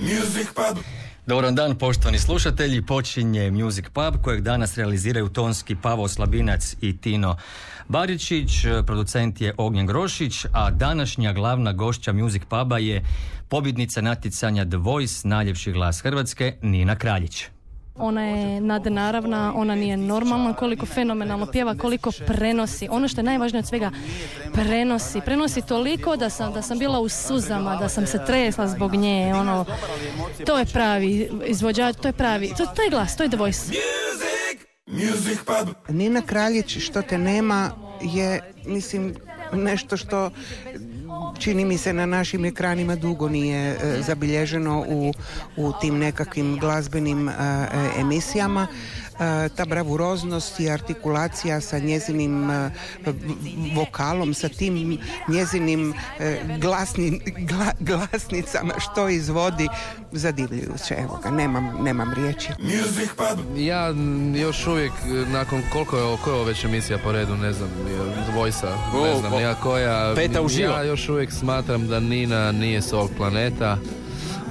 Music Pub. Dobar dan, poštovani slušatelji. Počinje Music Pub kojeg danas realiziraju tonski Pavo Slabinac i Tino Baričić. Producent je Ognjen Grošić, a današnja glavna gošća Music Puba je pobjednica natjecanja The Voice, najljepši glas Hrvatske, Nina Kraljić. Ona je nadnaravna, ona nije normalna, koliko fenomenalno pjeva, koliko prenosi. Ono što je najvažnije od svega, prenosi toliko da sam bila u suzama, da sam se tresla zbog nje. To je pravi izvođač, to je glas, to je The Voice. Music Pub. Nina Kraljić, što te nema, je, mislim, nešto što čini mi se na našim ekranima dugo nije zabilježeno u tim nekakvim glazbenim emisijama. Ta bravuroznost i artikulacija sa njezinim vokalom, sa tim njezinim glasnicama što izvodi, zadivljujuće. Evo ga, nemam riječi. Ja još uvijek, nakon koja je ovo već emisija po redu, ne znam, Voice-a, ne znam ja koja, peta uživo. Ja još uvijek smatram da Nina nije s ovog planeta.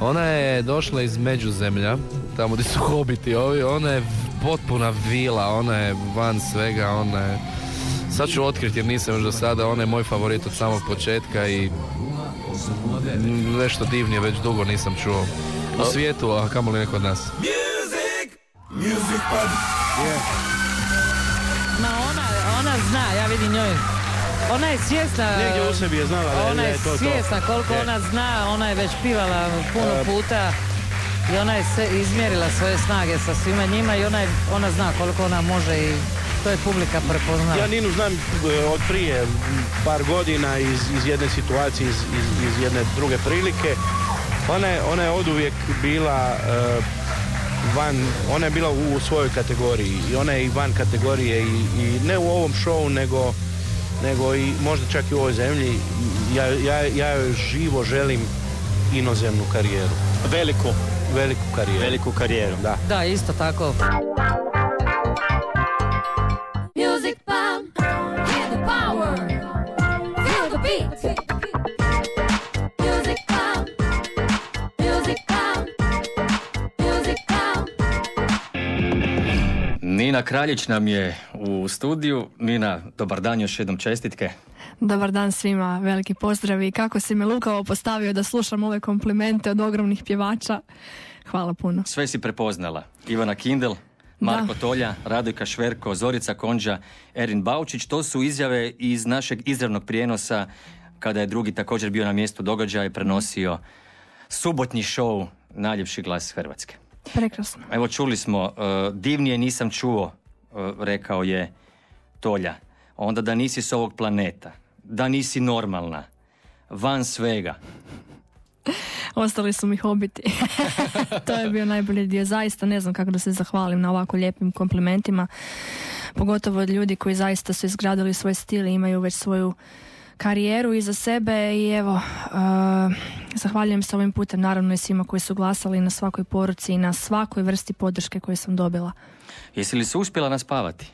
Ona je došla iz Međuzemlja, tamo gdje su hobiti ovi, ona je potpuna vila, ona je van svega, ona je... Sad ću otkriti jer nisam još do sada, ona je moj favorit od samog početka i nešto divnije već dugo nisam čuo u svijetu, a kamoli neko od nas. Music Pub. Ma ona zna, ja vidim njoj. Ona je svjesna, negdje u sebi je znala ona da je je to svjesna koliko ona zna, ona je već pivala puno puta i ona je izmjerila svoje snage sa svima njima i ona zna koliko ona može i to je publika prepoznala. Ja Ninu znam od prije par godina iz jedne situacije, iz jedne druge prilike. Ona je oduvijek bila ona je bila u svojoj kategoriji i ona je i van kategorije i ne u ovom showu nego i možda čak i u ovoj zemlji. Ja joj živo želim inozemnu karijeru. Veliku karijeru, da. Da, isto tako. Music Pub, feel the power, feel the beat. Music Pub, Music Pub, Music Pub. Nina Kraljić nam je u studiju. Nina, dobar dan, još jednom čestitke. Dobar dan svima, veliki pozdrav i kako si me lukavo postavio da slušam ove komplimente od ogromnih pjevača. Hvala puno. Sve si prepoznala. Ivana Kindel, Marko Tolja, Radojka Šverko, Zorica Konđa, Erin Baučić. To su izjave iz našeg izravnog prijenosa kada je drugi također bio na mjestu događaja i prenosio subotnji show Najljepši glas Hrvatske. Prekrasno. Evo čuli smo, divnije nisam čuo, rekao je Tolja. Onda da nisi s ovog planeta, da nisi normalna, van svega. Ostali su mi hobiti. To je bio najbolji dio. Zaista ne znam kako da se zahvalim na ovako lijepim komplimentima. Pogotovo od ljudi koji zaista su izgradili svoj stil i imaju već svoju karijeru iza sebe. I evo, zahvaljujem se ovim putem naravno i svima koji su glasali na svakoj poruci i na svakoj vrsti podrške koju sam dobila. Jesi li se uspjela naspavati?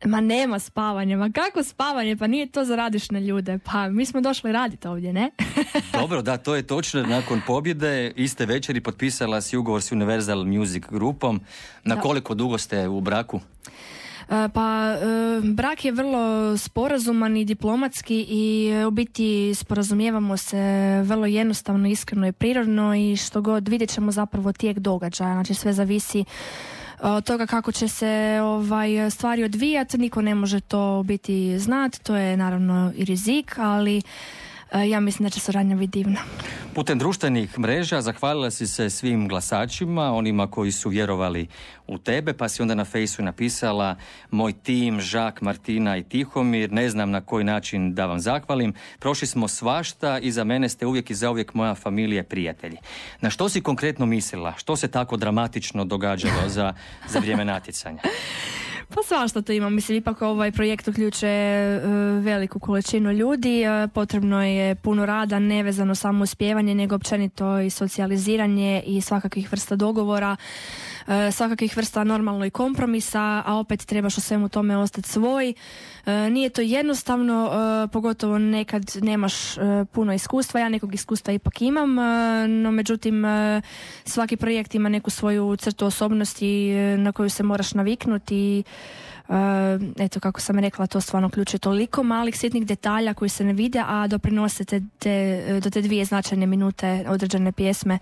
Ma nema spavanja, ma kako spavanje, pa nije to za radišne ljude, pa mi smo došli raditi ovdje, ne? Dobro, da, to je točno. Nakon pobjede iste večeri potpisala si ugovor s Universal Music grupom. Na koliko dugo ste u braku? Brak je vrlo sporazuman i diplomatski i u biti sporazumijevamo se vrlo jednostavno, iskreno i prirodno i što god vidjet ćemo zapravo tijek događaja, znači sve zavisi od toga kako će se stvari odvijati, niko ne može to biti znati, to je naravno i rizik, ali ja mislim da će suradnja biti divna. Putem društvenih mreža zahvalila si se svim glasačima, onima koji su vjerovali u tebe, pa si onda na Fejsu napisala: moj tim, Žak, Martina i Tihomir, ne znam na koji način da vam zahvalim, prošli smo svašta i za mene ste uvijek i zauvijek moja familija i prijatelji. Na što si konkretno mislila? Što se tako dramatično događalo za vrijeme natjecanja? Pa svašta to ima, mislim, ipak ovaj projekt uključuje veliku količinu ljudi, potrebno je puno rada, nevezano samo uz pjevanje, nego općenito i socijaliziranje i svakakvih vrsta dogovora, svakakvih vrsta normalno i kompromisa, a opet trebaš u svemu tome ostati svoj. Nije to jednostavno, pogotovo nekad nemaš puno iskustva, ja nekog iskustva ipak imam, no međutim svaki projekt ima neku svoju crtu osobnosti na koju se moraš naviknuti. Eto, kako sam rekla, to stvarno uključuje toliko malih sitnih detalja koji se ne vide, a doprinose do te 2 značajne minute određene pjesme,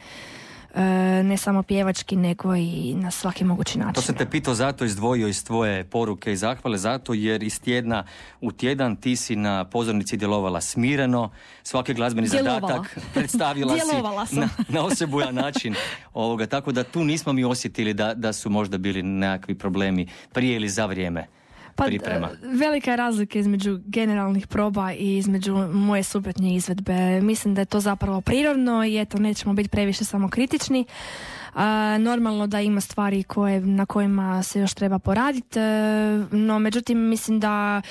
ne samo pjevački, nego i na svaki mogući način. To sam te pitao, zato izdvojio iz tvoje poruke i zahvale, zato jer iz tjedna u tjedan ti si na pozornici djelovala smireno, svaki glazbeni zadatak predstavila si na osebujan način. Tako da tu nismo mi osjetili da su možda bili nekakvi problemi prije ili za vrijeme priprema. Velika je razlika između generalnih proba i između moje suprotnje izvedbe. Mislim da je to zapravo prirodno i eto, nećemo biti previše samokritični. Normalno da ima stvari na kojima se još treba poraditi, no međutim mislim da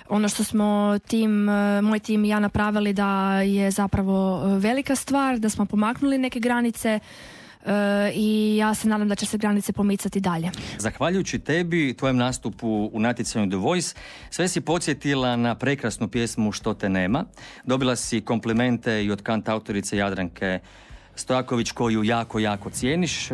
ono što smo moj tim i ja napravili da je zapravo velika stvar, da smo pomaknuli neke granice, i ja se nadam da će se granice pomicati dalje. Zahvaljujući tebi, tvojem nastupu u natjecanju The Voice, sve si podsjetila na prekrasnu pjesmu Što te nema. Dobila si komplimente i od kantautorice Jadranke Stojaković, koju jako, jako cijeniš.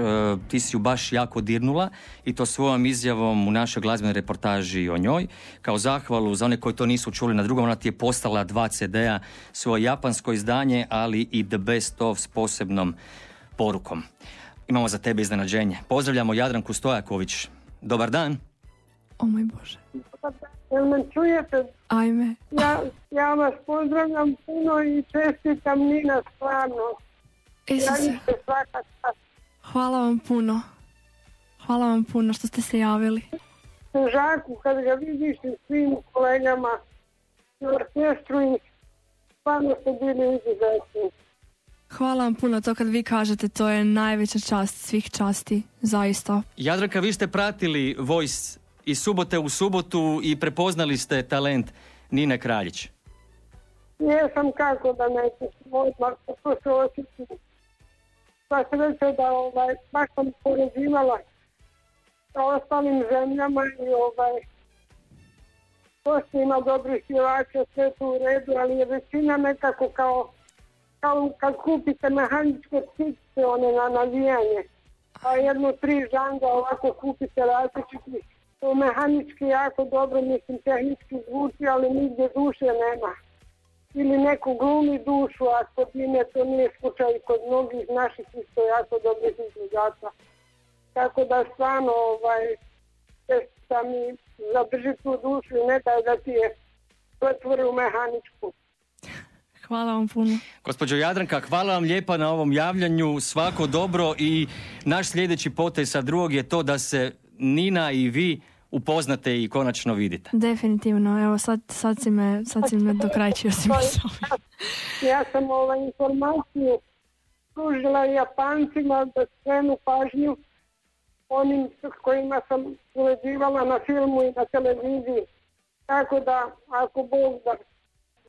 Ti si ju baš jako dirnula i to svojom izjavom u našoj glazbenoj reportaži o njoj. Kao zahvalu za one koji to nisu čuli, na drugom ona ti je postala 2 CD-a, svoje japansko izdanje, ali i The Best of s posebnom porukom. Imamo za tebe iznenađenje. Pozdravljamo Jadranku Stojaković. Dobar dan. O moj Bože. Jel me čujete? Ajme. Ja vas pozdravljam puno i čestitam Nina, stvarno. Isuse. Hvala vam puno. Hvala vam puno što ste se javili. Žaku, kad ga vidiš i svim kolegama u orkestru, i stvarno ste bili izuzetni. Hvala vam puno, to kad vi kažete, to je najveća čast svih časti, zaista. Jadranka, vi ste pratili Voice iz subote u subotu i prepoznali ste talent Nine Kraljić. Jesam, kako da neću, odmah to se osjetim. Pa sreće da baš sam poređivala sa ostalim zemljama i dosta ima dobrih pjevača, sve tu u redu, ali je većina nekako kao kad kupite mehaničke ptice, one na navijanje, pa 1-3 žanga ovako kupite različiti, to mehanički jako dobro, mislim, tehnički zvuči, ali nigdje duše nema. Ili neko glumi dušu, a kod Nine to nije slučaj, kod mnogih naših isto jako dobrih izvođača. Tako da stvarno, da mi zadrži tu dušu i ne daj da ti je pretvori u mehaničku. Hvala vam puno. Gospođo Jadranka, hvala vam lijepa na ovom javljanju, svako dobro, i naš sljedeći potez sa drugog je to da se Nina i vi upoznate i konačno vidite. Definitivno, evo sad si me dokrajčio si misao. Ja sam informaciju pružila Japancima da skrenu pažnju onim s kojima sam uređivala na filmu i na televiziji. Tako da, ako Bog da,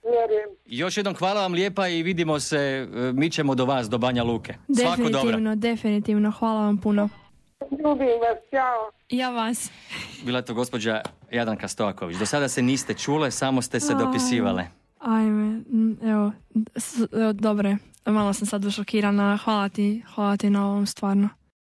vjerujem. Još jednom hvala vam lijepa i vidimo se, mi ćemo do vas, do Banja Luke. Svako dobro. Definitivno, hvala vam puno. Ljubim vas, ćao. Ja vas. Bila je to gospođa Jadranka Stojaković. Do sada se niste čule, samo ste se dopisivale. Ajme, evo, dobro je. Malo sam sad šokirana. Hvala ti na ovom, stvarno.